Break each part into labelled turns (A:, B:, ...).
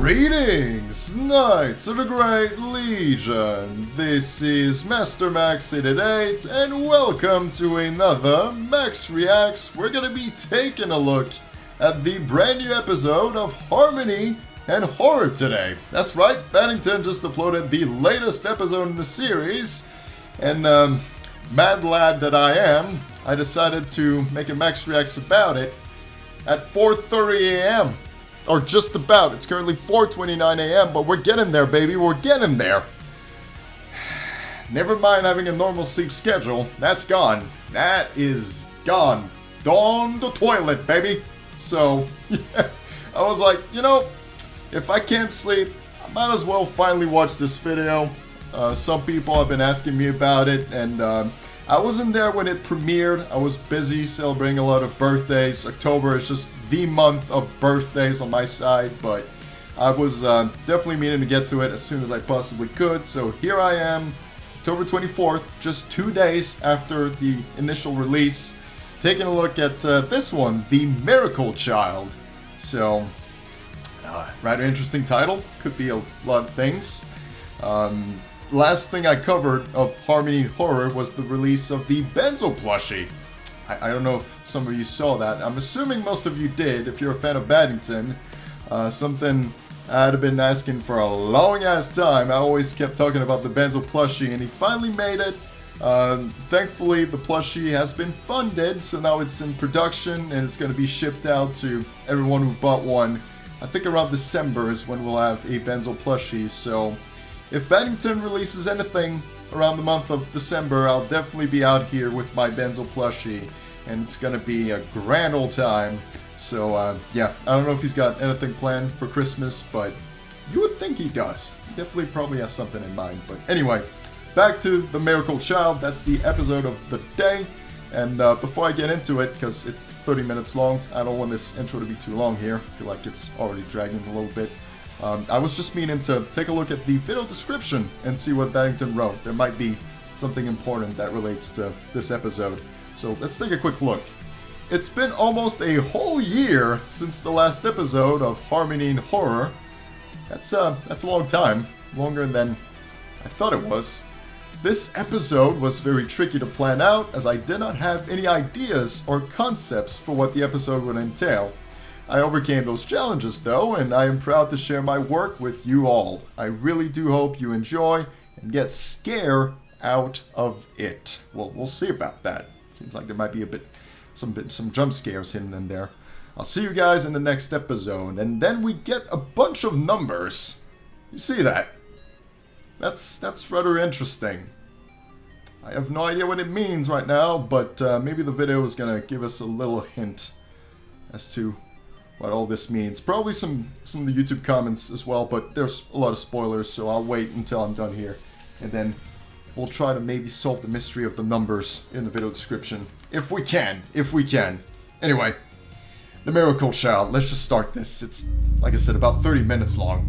A: Greetings, Knights of the Great Legion. This is Master Max 888 and welcome to another Max Reacts. We're gonna be taking a look at the brand new episode of Harmony and Horror today. That's right, Battington just uploaded the latest episode in the series, and mad lad that I am, I decided to make a Max Reacts about it at 4:30 a.m. Or just about. It's currently 4:29 a.m., but we're getting there, baby. We're getting there. Never mind having a normal sleep schedule. That's gone. That is gone. Down the toilet, baby. So, yeah, I was like, you know, if I can't sleep, I might as well finally watch this video. Some people have been asking me about it, and I wasn't there when it premiered. I was busy celebrating a lot of birthdays. October is just the month of birthdays on my side, but I was definitely meaning to get to it as soon as I possibly could. So here I am, October 24th, just 2 days after the initial release, taking a look at this one, The Miracle Child. So, rather interesting title. Could be a lot of things. Last thing I covered of Harmony Horror was the release of the Benzo plushie. I don't know if some of you saw that. I'm assuming most of you did, if you're a fan of Battington. Something I'd been asking for a long ass time. I always kept talking about the Benzo plushie, and he finally made it. Thankfully, the plushie has been funded, so now it's in production, and it's going to be shipped out to everyone who bought one. I think around December is when we'll have a Benzo plushie, so if Battington releases anything around the month of December, I'll definitely be out here with my Benzo plushie, and it's gonna be a grand old time. So, yeah, I don't know if he's got anything planned for Christmas, but you would think he does. He definitely probably has something in mind. But anyway, back to The Miracle Child. That's the episode of the day. And before I get into it, because it's 30 minutes long, I don't want this intro to be too long here. I feel like it's already dragging a little bit. I was just meaning to take a look at the video description and see what Battington wrote. There might be something important that relates to this episode. So let's take a quick look. It's been almost a whole year since the last episode of Harmony and Horror. That's a long time. Longer than I thought it was. This episode was very tricky to plan out, as I did not have any ideas or concepts for what the episode would entail. I overcame those challenges though, and I am proud to share my work with you all. I really do hope you enjoy and get scared out of it. Well, we'll see about that. Seems like there might be some jump scares hidden in there. I'll see you guys in the next episode, and then we get a bunch of numbers. You see that? That's rather interesting. I have no idea what it means right now, but maybe the video is gonna give us a little hint as to what all this means. Probably some of the YouTube comments as well, but there's a lot of spoilers, so I'll wait until I'm done here. And then we'll try to maybe solve the mystery of the numbers in the video description. If we can. Anyway, The Miracle Child. Let's just start this. It's, like I said, about 30 minutes long.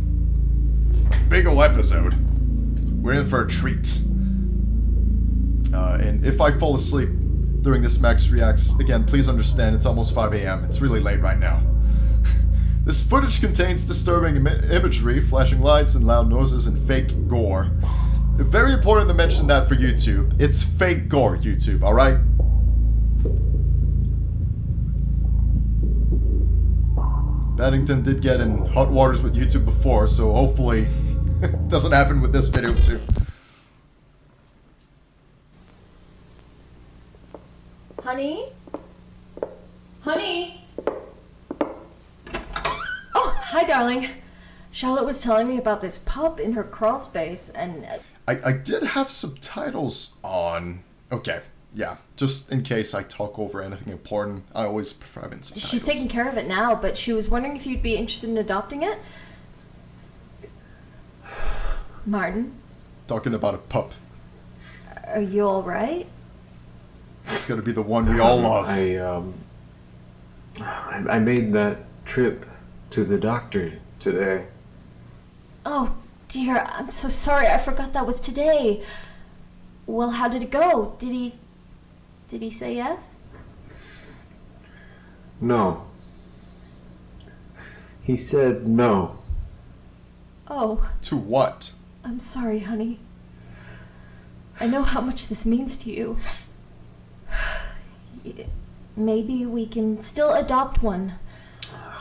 A: Big ol' episode. We're in for a treat. And if I fall asleep during this Max Reacts, again, please understand it's almost 5 a.m. It's really late right now. This footage contains disturbing imagery, flashing lights and loud noises, and fake gore. Very important to mention that for YouTube. It's fake gore, YouTube, alright? Battington did get in hot waters with YouTube before, so hopefully it doesn't happen with this video too.
B: Honey? Honey? Oh, hi, darling. Charlotte was telling me about this pup in her crawl space, and
A: I did have subtitles on. Okay, yeah. Just in case I talk over anything important, I always prefer having subtitles.
B: she's taking care of it now, but she was wondering if you'd be interested in adopting it. Martin?
A: Talking about a pup.
B: Are you alright?
A: It's gonna be the one we all love.
C: I made that trip to the doctor today.
B: Oh, dear, I'm so sorry. I forgot that was today. Well, how did it go? Did he say yes?
C: No. He said no.
B: Oh,
A: To what?
B: I'm sorry, honey. I know how much this means to you. Maybe we can still adopt one.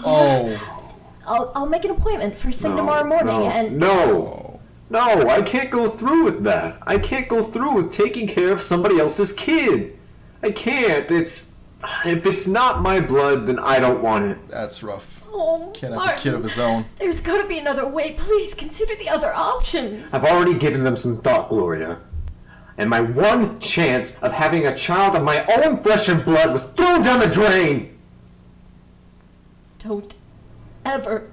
A: Oh.
B: I'll make an appointment first thing tomorrow morning and...
C: No, I can't go through with that. I can't go through with taking care of somebody else's kid. I can't. If it's not my blood, then I don't want it.
A: That's rough.
B: Oh,
A: Can't have a kid of his own.
B: There's gotta be another way. Please consider the other options.
C: I've already given them some thought, Gloria. And my one chance of having a child of my own flesh and blood was thrown down the drain.
B: Don't ever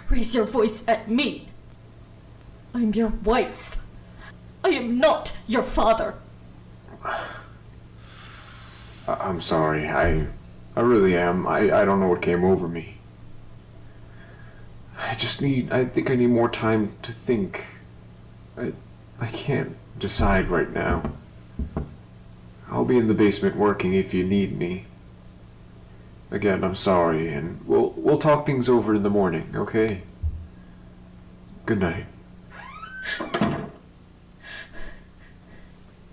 B: raise your voice at me. I'm your wife. I am not your father.
C: I'm sorry. I really am. I don't know what came over me. I think I need more time to think. I can't decide right now. I'll be in the basement working if you need me. Again, I'm sorry, and we'll talk things over in the morning, okay? Good night.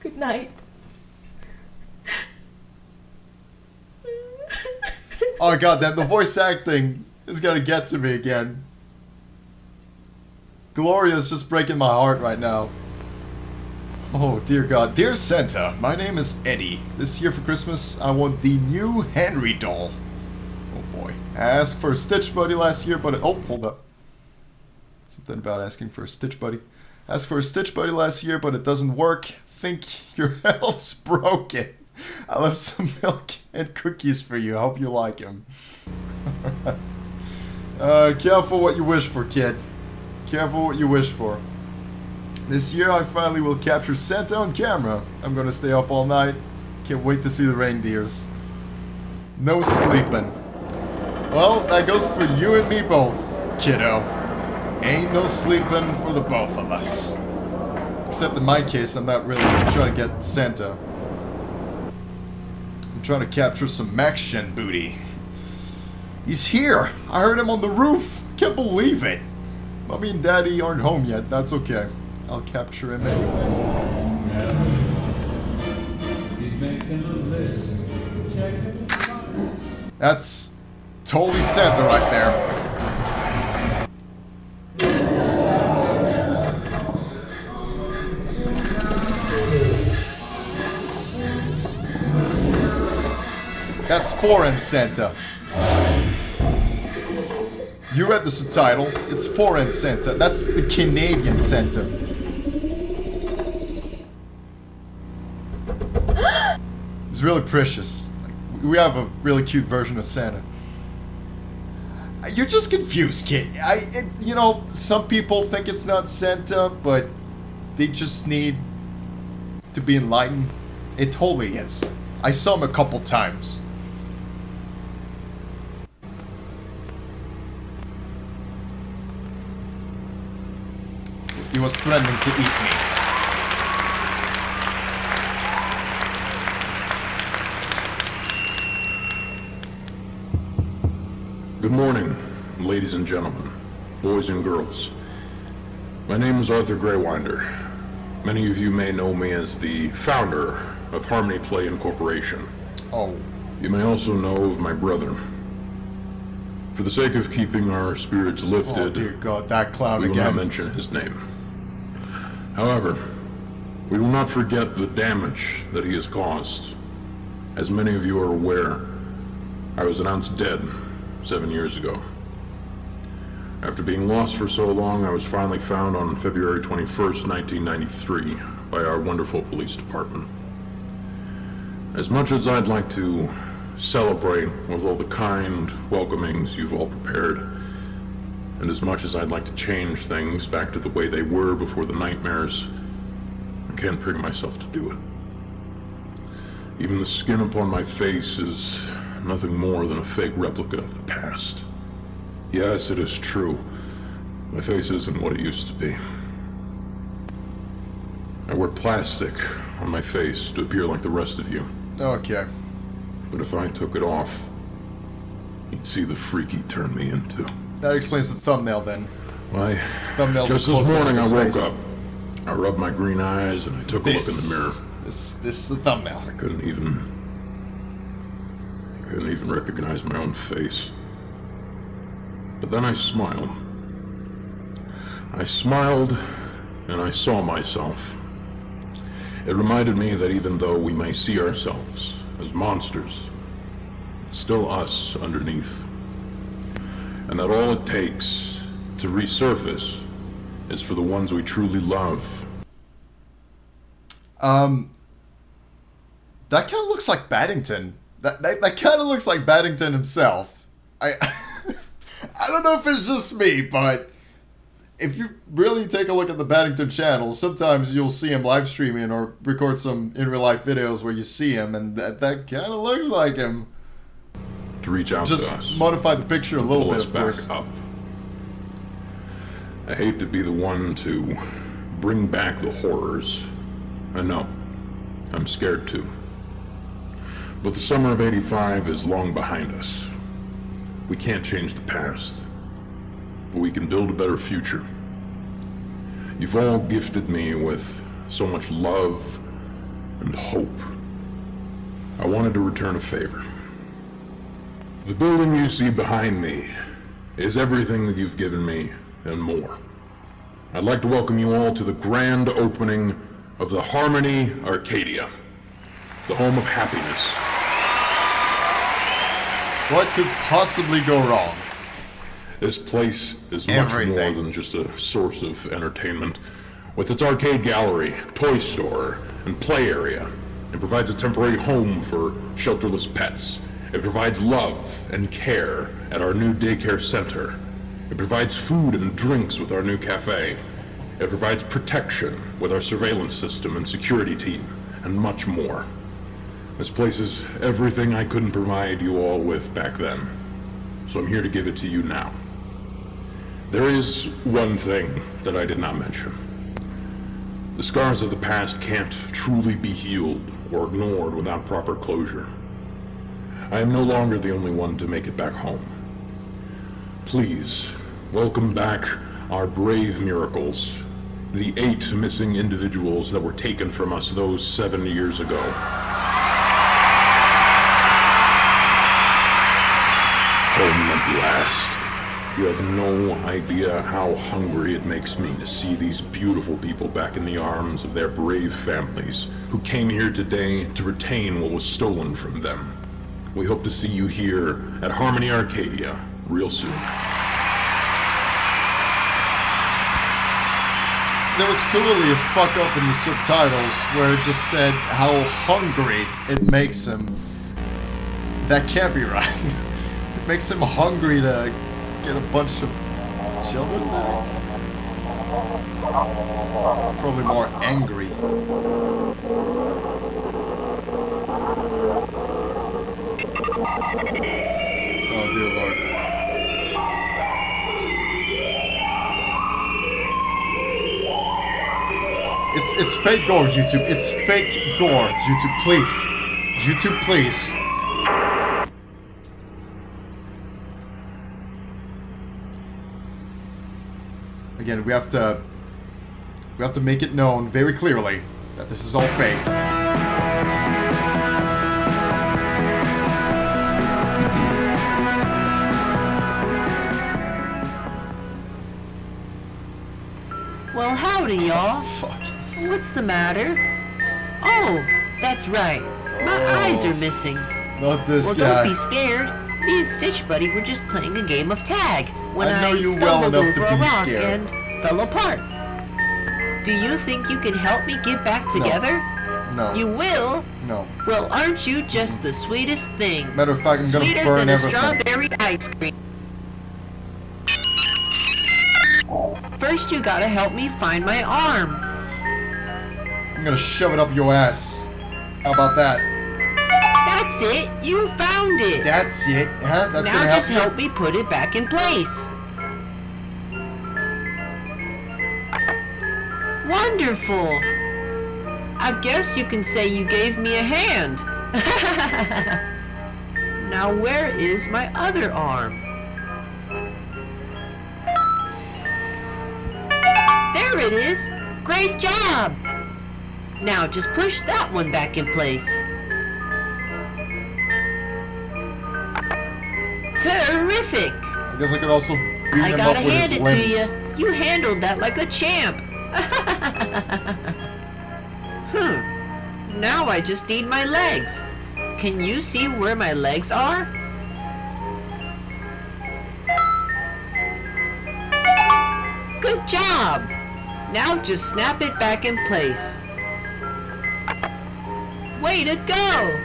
B: Good night.
A: Oh god, the voice acting is gonna get to me again. Gloria's just breaking my heart right now. Oh dear god. Dear Santa, my name is Eddie. This year for Christmas, I want the new Henry doll. Oh boy. I asked for a Stitch Buddy last year, but oh, hold up. Something about asking for a Stitch Buddy. Asked for a Stitch Buddy last year, but it doesn't work. Think your elf's broken. I left some milk and cookies for you. I hope you like them. Careful what you wish for, kid. Careful what you wish for. This year I finally will capture Santa on camera. I'm gonna stay up all night. Can't wait to see the reindeers. No sleeping. Well, that goes for you and me both, kiddo. Ain't no sleeping for the both of us. Except in my case, I'm not really trying to get Santa. I'm trying to capture some action booty. He's here! I heard him on the roof! Can't believe it! Mommy and Daddy aren't home yet, that's okay. I'll capture him anyway. That's totally Santa right there. That's foreign Santa. You read the subtitle. It's foreign Santa. That's the Canadian Santa. It's really precious. We have a really cute version of Santa. You're just confused, kid. You know, some people think it's not Santa, but they just need to be enlightened. It totally is. I saw him a couple times. He was threatening to eat me.
D: Good morning, ladies and gentlemen, boys and girls. My name is Arthur Greywinder. Many of you may know me as the founder of Harmony Play Incorporation.
A: Oh.
D: You may also know of my brother. For the sake of keeping our spirits lifted,
A: Oh dear God, that clown
D: we will not
A: again.
D: mention his name. However, we will not forget the damage that he has caused. As many of you are aware, I was announced dead 7 years ago. After being lost for so long, I was finally found on February 21st, 1993, by our wonderful police department. As much as I'd like to celebrate with all the kind welcomings you've all prepared, and as much as I'd like to change things back to the way they were before the nightmares, I can't bring myself to do it. Even the skin upon my face is nothing more than a fake replica of the past. Yes, it is true. My face isn't what it used to be. I wear plastic on my face to appear like the rest of you.
A: Okay.
D: But if I took it off, you'd see the freak he turned me into.
A: That explains the thumbnail then.
D: Why,
A: This thumbnail's
D: just
A: a
D: this
A: close-up of
D: morning I
A: his
D: woke
A: face.
D: up. I rubbed my green eyes and I took a look in the mirror.
A: This is the thumbnail.
D: I couldn't even recognize my own face. But then I smiled. I smiled and I saw myself. It reminded me that even though we may see ourselves as monsters, it's still us underneath. And that all it takes to resurface is for the ones we truly love.
A: That kind of looks like Battington. That kind of looks like Battington himself. I don't know if it's just me, but if you really take a look at the Battington channel, sometimes you'll see him live streaming or record some in real life videos where you see him, and that kind of looks like him.
D: To reach out to us.
A: Just modify the picture a little
D: Pull
A: bit,
D: us
A: of
D: back
A: course.
D: up. I hate to be the one to bring back the horrors. I know. I'm scared too. But the summer of '85 is long behind us. We can't change the past, but we can build a better future. You've all gifted me with so much love and hope. I wanted to return a favor. The building you see behind me is everything that you've given me and more. I'd like to welcome you all to the grand opening of the Harmony Arcadia, the home of happiness.
A: What could possibly go wrong?
D: This place is much
A: Everything.
D: more than just a source of entertainment. With its arcade gallery, toy store, and play area, it provides a temporary home for shelterless pets. It provides love and care at our new daycare center. It provides food and drinks with our new cafe. It provides protection with our surveillance system and security team, and much more. This place is everything I couldn't provide you all with back then, so I'm here to give it to you now. There is one thing that I did not mention. The scars of the past can't truly be healed or ignored without proper closure. I am no longer the only one to make it back home. Please, welcome back our brave miracles, the 8 missing individuals that were taken from us those 7 years ago. Home at last. You have no idea how hungry it makes me to see these beautiful people back in the arms of their brave families who came here today to retain what was stolen from them. We hope to see you here at Harmony Arcadia real soon.
A: There was clearly a fuck up in the subtitles where it just said how hungry it makes him. That can't be right. It makes him hungry to get a bunch of children back. Probably more angry. Oh dear Lord. It's fake gore, YouTube. It's fake gore, YouTube. Please, YouTube, please. Again, we have to make it known very clearly that this is all fake.
E: Well, howdy, y'all.
A: Fuck.
E: What's the matter? Oh, that's right. My eyes are missing.
A: Not this
E: Well,
A: guy.
E: don't be scared. Me and Stitch Buddy were just playing a game of tag when
A: I know you well
E: stumbled
A: enough to
E: over a
A: be
E: rock
A: scared.
E: and fell apart. Do you think you can help me get back together?
A: No.
E: You will?
A: No.
E: Well, aren't you just the sweetest thing?
A: Matter of fact, I'm gonna
E: Sweeter
A: burn
E: than
A: everything.
E: a strawberry ice cream. First, you gotta help me find my arm.
A: I'm gonna shove it up your ass. How about that?
E: That's it. You found it.
A: That's it, huh? That's
E: now
A: gonna help
E: just
A: you?
E: help me put it back in place. Wonderful. I guess you can say you gave me a hand. Now where is my other arm? it is. Great job. Now just push that one back in place. Terrific.
A: I guess I could also beat
E: I
A: him
E: gotta
A: up with
E: hand
A: his
E: it
A: limbs.
E: to you. You handled that like a champ. Now I just need my legs. Can you see where my legs are? Good job. Now just snap it back in place. Way to go.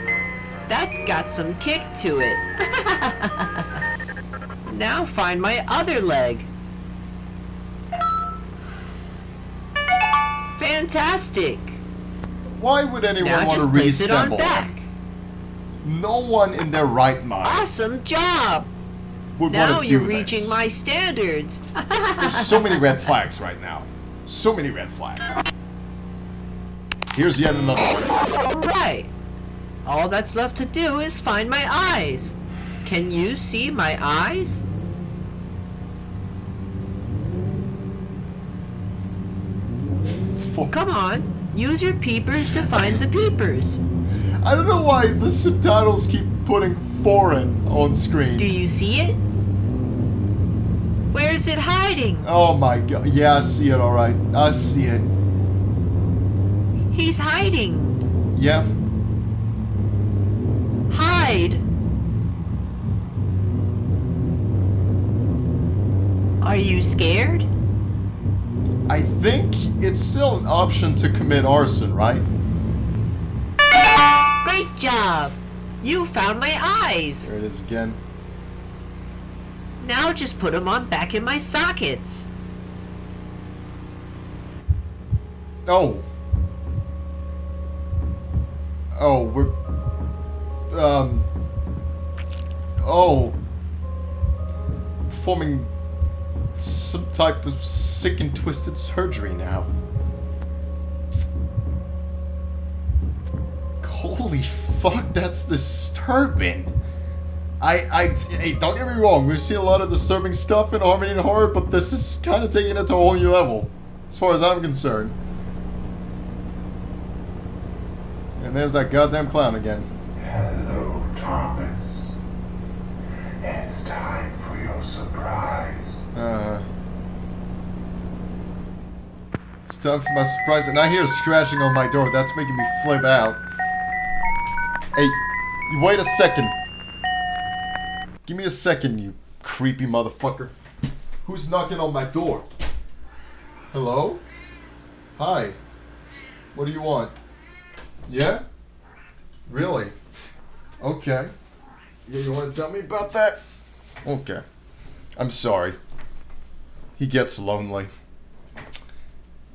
E: That's got some kick to it. Now find my other leg. Fantastic.
A: Why would anyone
E: Now
A: want to
E: just place it on
A: reassemble
E: back.
A: them? No one in their right mind
E: Awesome job.
A: would
E: Now
A: want to
E: you're
A: do
E: reaching
A: this.
E: my standards.
A: There's so many red flags right now. So many red flags. Here's yet another one.
E: All right. All that's left to do is find my eyes. Can you see my eyes? Come on. Use your peepers to find the peepers.
A: I don't know why the subtitles keep putting foreign on screen.
E: Do you see it? Where's it hiding?
A: Oh my god. Yeah, I see it, alright. I see it.
E: He's hiding.
A: Yeah.
E: Hide. Are you scared?
A: I think it's still an option to commit arson, right?
E: Great job. You found my eyes.
A: There it is again.
E: Now just put them on back in my sockets.
A: Oh. Oh, we're... Oh. Performing some type of sick and twisted surgery now. Holy fuck, that's disturbing. Hey, don't get me wrong, we've seen a lot of disturbing stuff in Harmony and Horror, but this is kind of taking it to a whole new level, as far as I'm concerned. And there's that goddamn clown again.
F: Hello, Thomas. It's time for your surprise.
A: It's time for my surprise, and I hear scratching on my door. That's making me flip out. Hey, you wait a second. Give me a second, you creepy motherfucker. Who's knocking on my door? Hello? Hi. What do you want? Yeah? Really? Okay. Yeah, you want to tell me about that? Okay. I'm sorry. He gets lonely.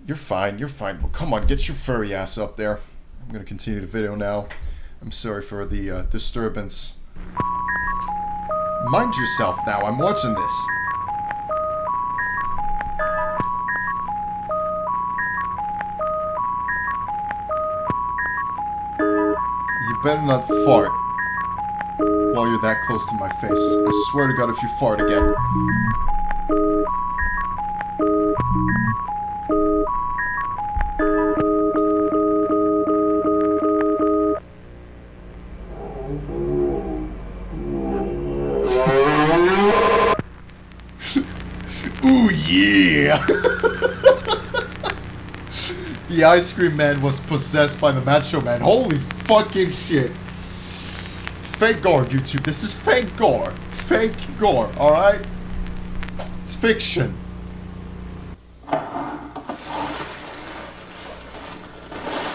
A: You're fine, Well, come on, get your furry ass up there. I'm gonna continue the video now. I'm sorry for the disturbance. Mind yourself now, I'm watching this. You better not fart while you're that close to my face. I swear to God if you fart again. Ooh yeah! The ice cream man was possessed by the Macho Man. Holy fucking shit! Fake gore, YouTube. This is fake gore. Fake gore, alright? It's fiction.
B: Hi,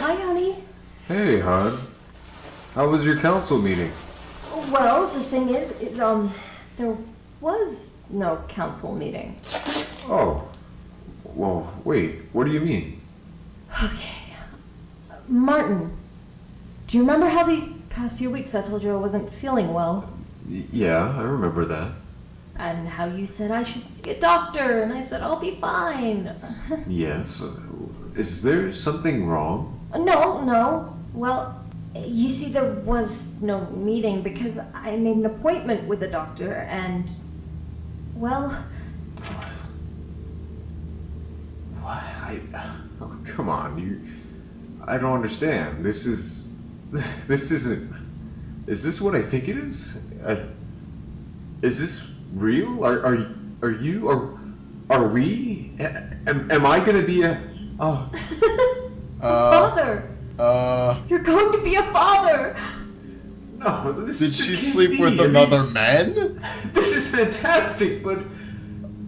B: honey.
C: Hey, hon. How was your council meeting?
B: Well, the thing is, there was no council meeting.
C: Oh. Well, wait. What do you mean?
B: Okay. Martin, do you remember how these past few weeks I told you I wasn't feeling well?
C: Yeah, I remember that.
B: And how you said I should see a doctor, and I said I'll be fine.
C: Yes. Is there something wrong?
B: No. Well, you see, there was no meeting because I made an appointment with the doctor, and, well...
C: What? Oh, come on, I don't understand. This isn't. Is this what I think it is? Is this real? Are you? Are we? Am I gonna be a?
B: Father! You're going to be a father!
C: No, this
A: Did
C: just
A: she
C: can't
A: sleep
C: be.
A: with
C: I mean,
A: another man?
C: This is fantastic, but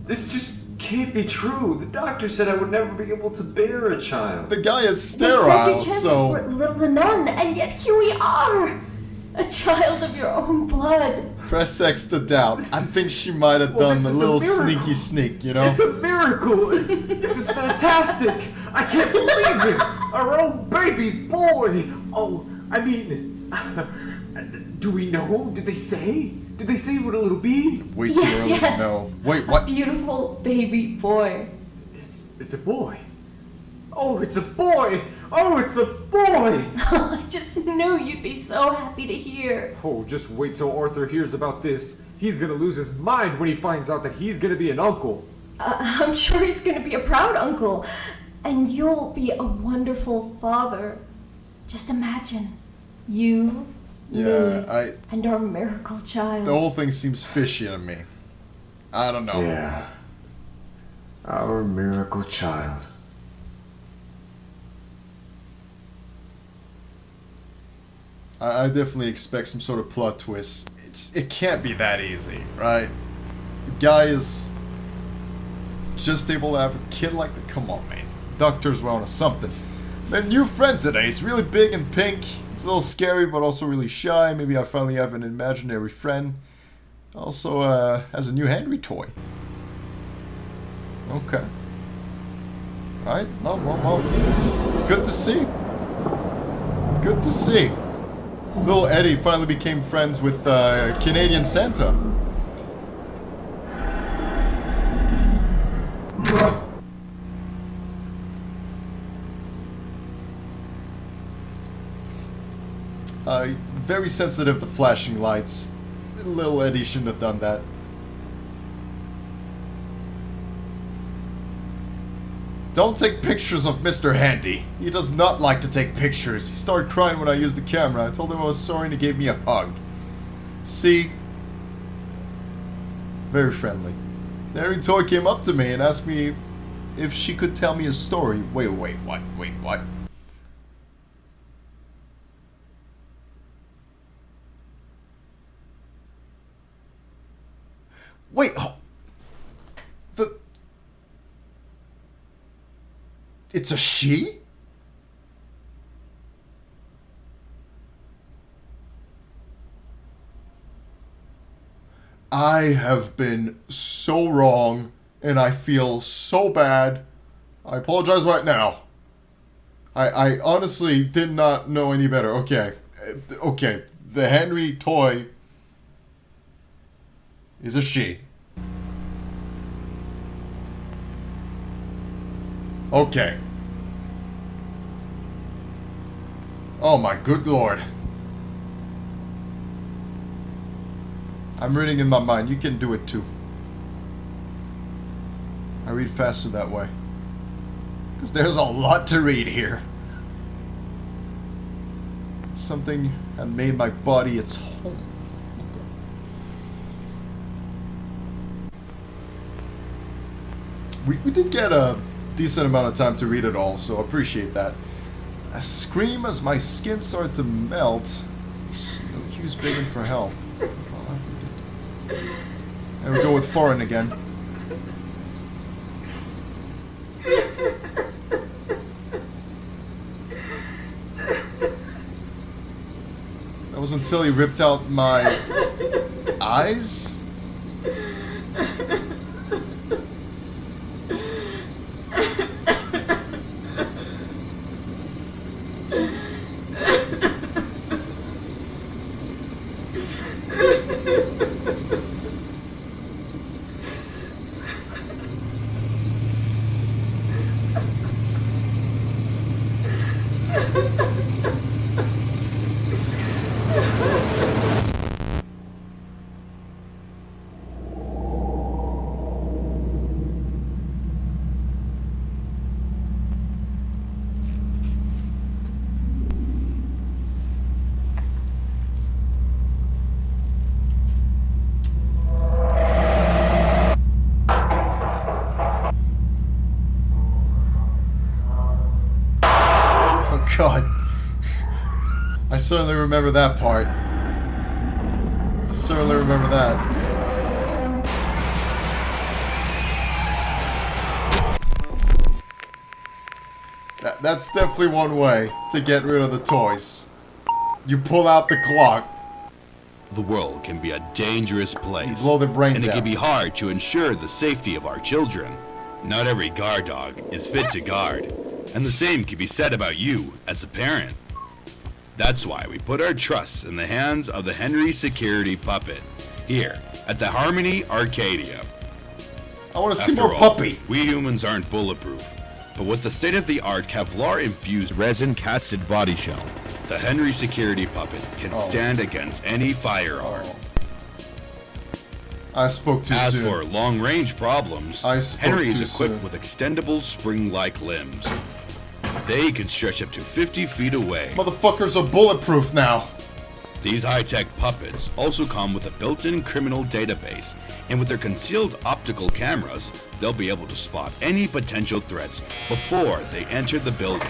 C: this just can't be true. The doctor said I would never be able to bear a child.
A: The guy is
B: They said your
A: sterile,
B: chances
A: so...
B: were little to none, and yet here we are! A child of your own blood.
A: Press X to doubt. I think she might have done
C: this
A: a
C: is a
A: little
C: miracle.
A: sneaky sneak, you know?
C: It's a miracle! This is fantastic! I can't believe it! Our own baby boy! Oh, I mean, do we know? Did they say? Did they say what it'll be?
A: Way too
B: Yes,
A: early
B: yes.
A: to know. Wait,
B: A
A: what?
B: beautiful baby boy.
C: It's a boy. Oh, it's a boy! Oh, it's a boy!
B: I just knew you'd be so happy to hear.
C: Oh, just wait till Arthur hears about this. He's gonna lose his mind when he finds out that he's gonna be an uncle.
B: I'm sure he's gonna be a proud uncle. And you'll be a wonderful father. Just imagine. You,
A: Yeah,
B: me, and our miracle child.
A: the whole thing seems fishy to me. I don't know.
C: Yeah. Our miracle child.
A: I definitely expect some sort of plot twist. It can't be that easy, right? The guy is just able to have a kid like that. Come on, man. Doctor's well to something. My new friend today is really big and pink. He's a little scary, but also really shy. Maybe I finally have an imaginary friend. Also, has a new Henry toy. Okay. Alright, well. Good to see. Good to see. Little Eddie finally became friends with Canadian Santa. Very sensitive to flashing lights. Little Eddie shouldn't have done that. Don't take pictures of Mr. Handy. He does not like to take pictures. He started crying when I used the camera. I told him I was sorry and he gave me a hug. See? Very friendly. The Harry toy came up to me and asked me if she could tell me a story. Wait, what? Wait, what? Wait, It's a she? I have been so wrong, and I feel so bad. I apologize right now. I honestly did not know any better. Okay. Okay. The Henry toy is a she. Okay. Oh my good lord. I'm reading in my mind. You can do it too. I read faster that way. Because there's a lot to read here. Something had made my body its home. We did get a decent amount of time to read it all, so appreciate that. I scream as my skin started to melt. Hugh's begging for help. There we go with foreign again. That was until he ripped out my eyes? God. I certainly remember that part. I certainly remember that. That's definitely one way to get rid of the toys. You pull out the clock.
G: The world can be a dangerous place.
A: Blow their brains
G: and it
A: out.
G: can be hard to ensure the safety of our children. Not every guard dog is fit to guard, and the same can be said about you as a parent. That's why we put our trust in the hands of the Henry Security Puppet, here at the Harmony Arcadia.
A: I want to see
G: After
A: more
G: all,
A: puppy.
G: we humans aren't bulletproof, but with the state-of-the-art Kevlar-infused resin-casted body shell, the Henry Security Puppet can stand against any firearm.
A: I spoke too
G: As
A: soon.
G: for long-range problems,
A: I spoke
G: Henry is
A: too
G: equipped
A: soon.
G: with extendable spring-like limbs. They can stretch up to 50 feet away.
A: Motherfuckers are bulletproof now.
G: These high-tech puppets also come with a built-in criminal database, and with their concealed optical cameras, they'll be able to spot any potential threats before they enter the building.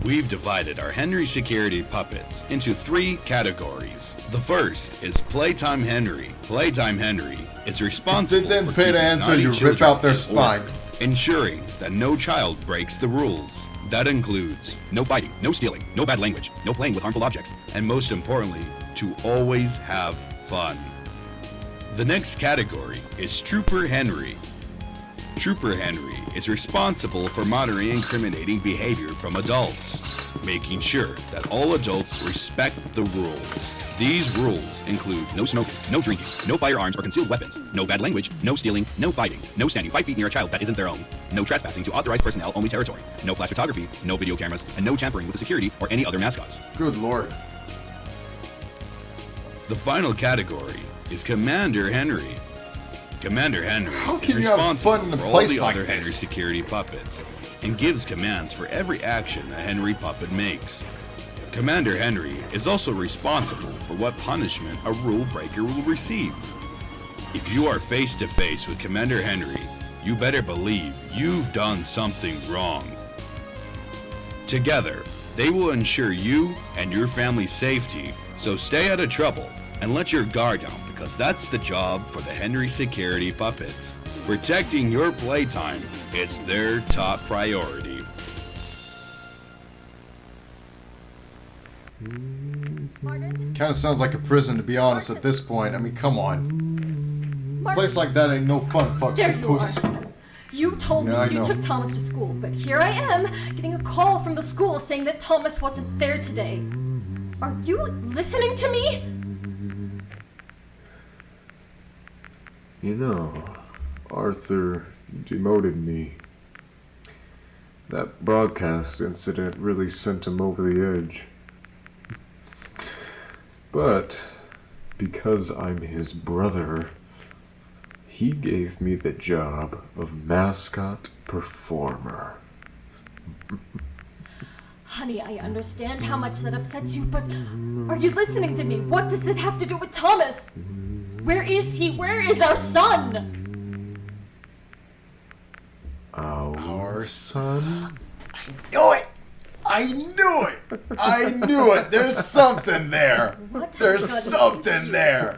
G: We've divided our Henry Security Puppets into 3 categories. The first is Playtime Henry. Playtime Henry is responsible
A: Then
G: for
A: pay to
G: keeping
A: enter,
G: naughty
A: you rip
G: children
A: out their
G: in
A: spine.
G: order, ensuring that no child breaks the rules. That includes no fighting, no stealing, no bad language, no playing with harmful objects, and most importantly, to always have fun. The next category is Trooper Henry. Trooper Henry is responsible for monitoring incriminating behavior from adults, making sure that all adults respect the rules. These rules include no smoking, no drinking, no firearms or concealed weapons, no bad language, no stealing, no fighting, no standing 5 feet near a child that isn't their own, no trespassing to authorized personnel only territory, no flash photography, no video cameras, and no tampering with the security or any other mascots.
A: Good lord.
G: The final category is Commander Henry. Commander Henry
A: How
G: is
A: can you have
G: responsible
A: fun in a
G: for all
A: place
G: the
A: like
G: other
A: this?
G: Henry security puppets and gives commands for every action a Henry puppet makes. Commander Henry is also responsible for what punishment a rule breaker will receive. If you are face to face with Commander Henry, you better believe you've done something wrong. Together, they will ensure you and your family's safety, so stay out of trouble and let your guard down, because that's the job for the Henry Security Puppets. Protecting your playtime is their top priority.
A: Kind of sounds like a prison, to be honest, at this point. I mean, come on. A place like that ain't no fun, fuck
B: There
A: some
B: you
A: puss.
B: are. You told
A: Yeah, I
B: me you
A: know.
B: took Thomas to school, but here I am, getting a call from the school saying that Thomas wasn't there today. Are you listening to me?
C: You know, Arthur demoted me. That broadcast incident really sent him over the edge. But, because I'm his brother, he gave me the job of mascot performer.
B: Honey, I understand how much that upsets you, but are you listening to me? What does it have to do with Thomas? Where is he? Where is our son?
C: Our son?
A: Knew it! I knew it! I knew it! There's something there!
B: What
A: There's
B: has gotten into
A: something
B: you?
A: there!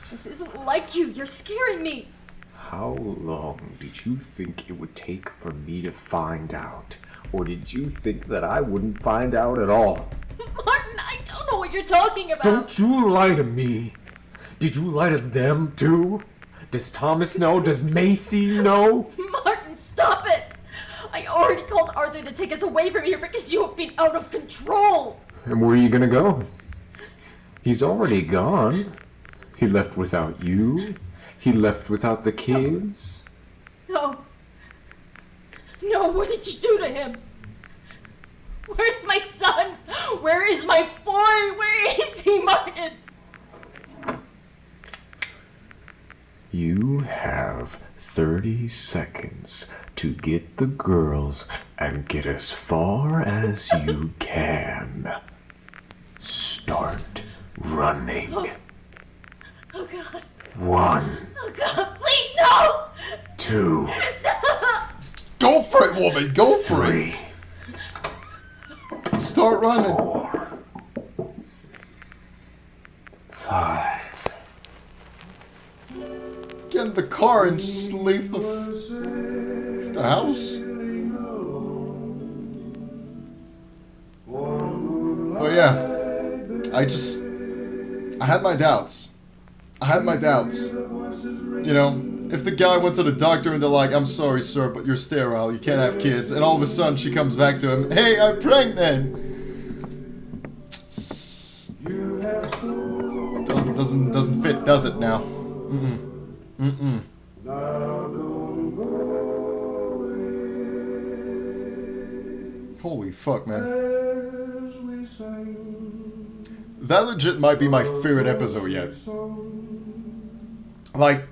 B: This isn't like you. You're scaring me.
C: How long did you think it would take for me to find out? Or did you think that I wouldn't find out at all?
B: Martin, I don't know what you're talking about.
C: Don't you lie to me! Did you lie to them too? Does Thomas know? Does Macy know?
B: Martin, stop it! I already called Arthur to take us away from here because you have been out of control!
C: And where are you gonna go? He's already gone. He left without you. He left without the kids.
B: No. No, what did you do to him? Where's my son? Where is my boy? Where is he, Martin?
C: You have 30 seconds to get the girls and get as far as you can. Start running.
B: Oh God.
C: 1,
B: Oh God, please no!
C: 2,
B: No!
A: Go for it, woman. Go for
C: Three,
A: it. Start running.
C: 4, 5.
A: Get in the car and just leave the house. But yeah, I had my doubts. You know, if the guy went to the doctor and they're like, I'm sorry, sir, but you're sterile, you can't have kids, and all of a sudden she comes back to him, hey, I'm pregnant! Doesn't fit, does it now? Holy fuck, man. That legit might be my favorite episode yet. Like,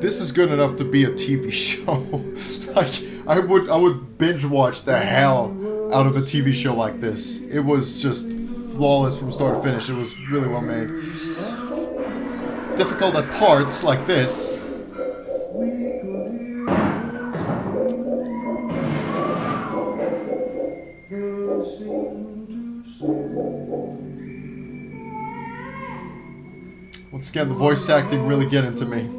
A: this is good enough to be a TV show. Like, I would binge watch the hell out of a TV show like this. It was just flawless from start to finish. It was really well made. Difficult at parts like this. Once again, the voice acting really getting to me.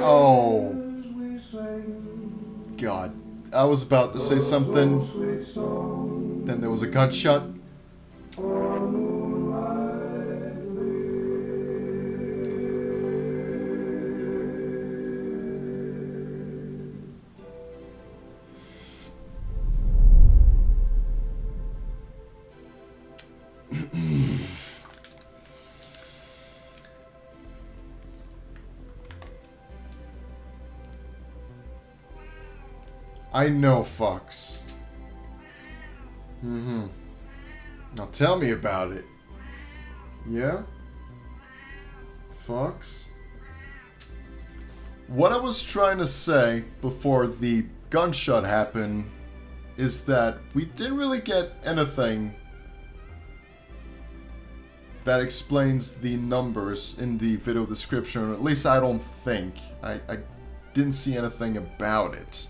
A: Oh, God. I was about to say something, then there was a gunshot. I know, Fox. Now tell me about it. Yeah? Fox? What I was trying to say before the gunshot happened is that we didn't really get anything that explains the numbers in the video description, or at least I don't think. I didn't see anything about it.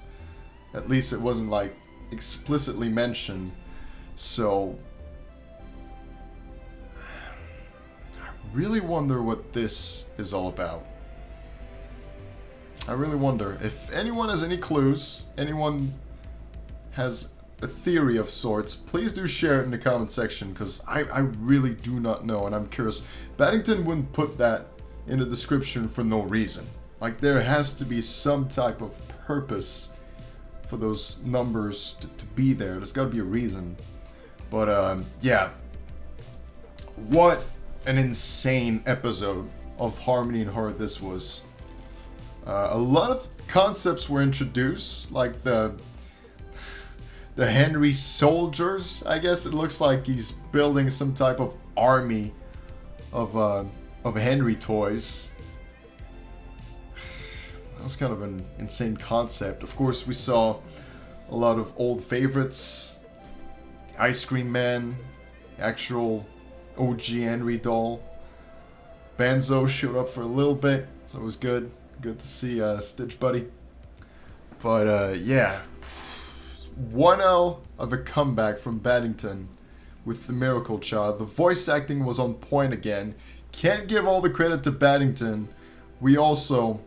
A: At least it wasn't, like, explicitly mentioned. So I really wonder what this is all about. I really wonder. If anyone has any clues, anyone has a theory of sorts, please do share it in the comment section, because I really do not know, and I'm curious. Battington wouldn't put that in the description for no reason. Like, there has to be some type of purpose for those numbers to be there. There's got to be a reason. But yeah, what an insane episode of Harmony and Horror this was. A lot of concepts were introduced, like the Henry soldiers. I guess it looks like he's building some type of army of Henry toys. That was kind of an insane concept. Of course, we saw a lot of old favorites. Ice Cream Man, actual OG Henry doll. Banzo showed up for a little bit, so it was good. Good to see Stitch Buddy. But yeah, 1L of a comeback from Battington with the Miracle Child. The voice acting was on point again. Can't give all the credit to Battington. We also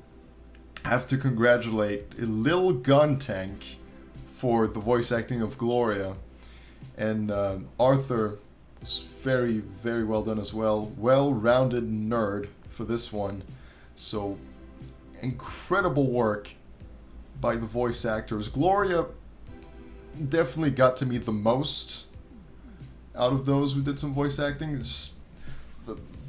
A: have to congratulate a little gun tank for the voice acting of Gloria. And Arthur It's very, very well done as well. Well-rounded nerd for this one. So, incredible work by the voice actors. Gloria definitely got to me the most out of those who did some voice acting. Just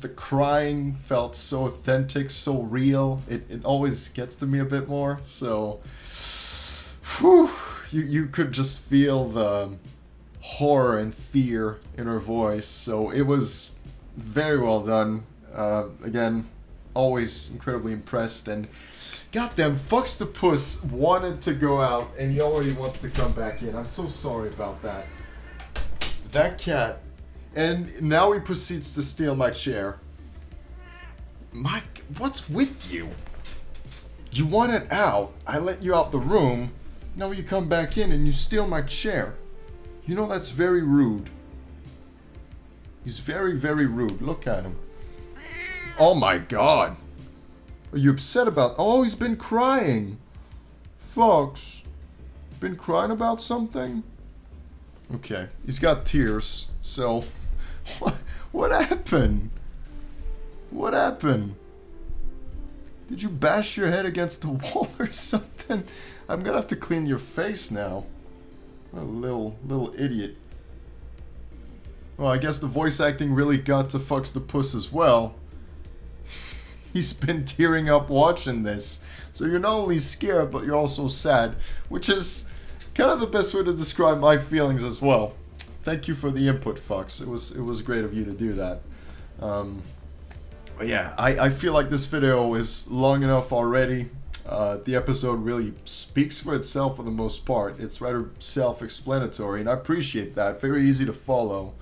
A: the crying felt so authentic, so real. It always gets to me a bit more. So, whew, you could just feel the horror and fear in her voice. So it was very well done. Again, always incredibly impressed. And goddamn, Fucks the Puss wanted to go out and he already wants to come back in. I'm so sorry about that. That cat. And now he proceeds to steal my chair. Mike, what's with you? You wanted out. I let you out the room. Now you come back in and you steal my chair. You know that's very rude. He's very, very rude. Look at him. Oh my god. Are you upset about... Oh, he's been crying. Fox. Been crying about something? Okay. He's got tears. So... What happened? What happened? Did you bash your head against the wall or something? I'm gonna have to clean your face now. What a little idiot. Well, I guess the voice acting really got to Fucks the Puss as well. He's been tearing up watching this. So you're not only scared, but you're also sad. Which is kind of the best way to describe my feelings as well. Thank you for the input, Fox. It was great of you to do that. But yeah, I feel like this video is long enough already. The episode really speaks for itself for the most part. It's rather self-explanatory, and I appreciate that. Very easy to follow.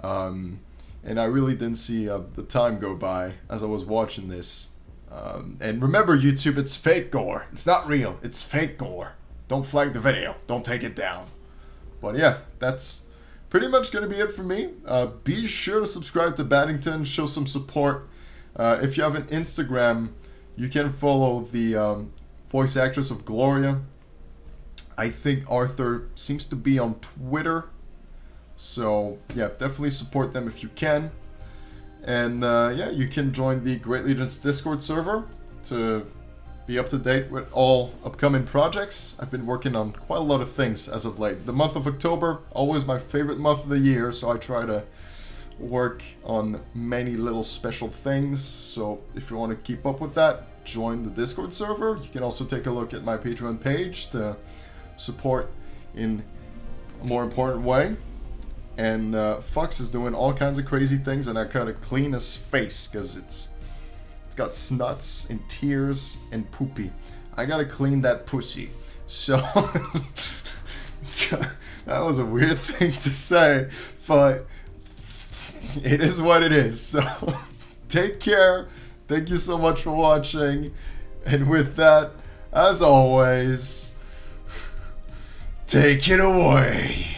A: And I really didn't see the time go by as I was watching this. And remember, YouTube, it's fake gore. It's not real. It's fake gore. Don't flag the video. Don't take it down. But yeah, that's pretty much going to be it for me. Be sure to subscribe to Battington. Show some support. If you have an Instagram, you can follow the voice actress of Gloria. I think Arthur seems to be on Twitter. So, yeah, definitely support them if you can. And, yeah, you can join the Great Legions Discord server to be up to date with all upcoming projects. I've been working on quite a lot of things as of late. The month of October, always my favorite month of the year, so I try to work on many little special things. So if you want to keep up with that, join the Discord server. You can also take a look at my Patreon page to support in a more important way. And Fox is doing all kinds of crazy things, and I gotta clean his face because it's got snuts and tears and poopy. I gotta clean that pussy. So that was a weird thing to say, but it is what it is. So take care. Thank you so much for watching. And with that, as always, take it away.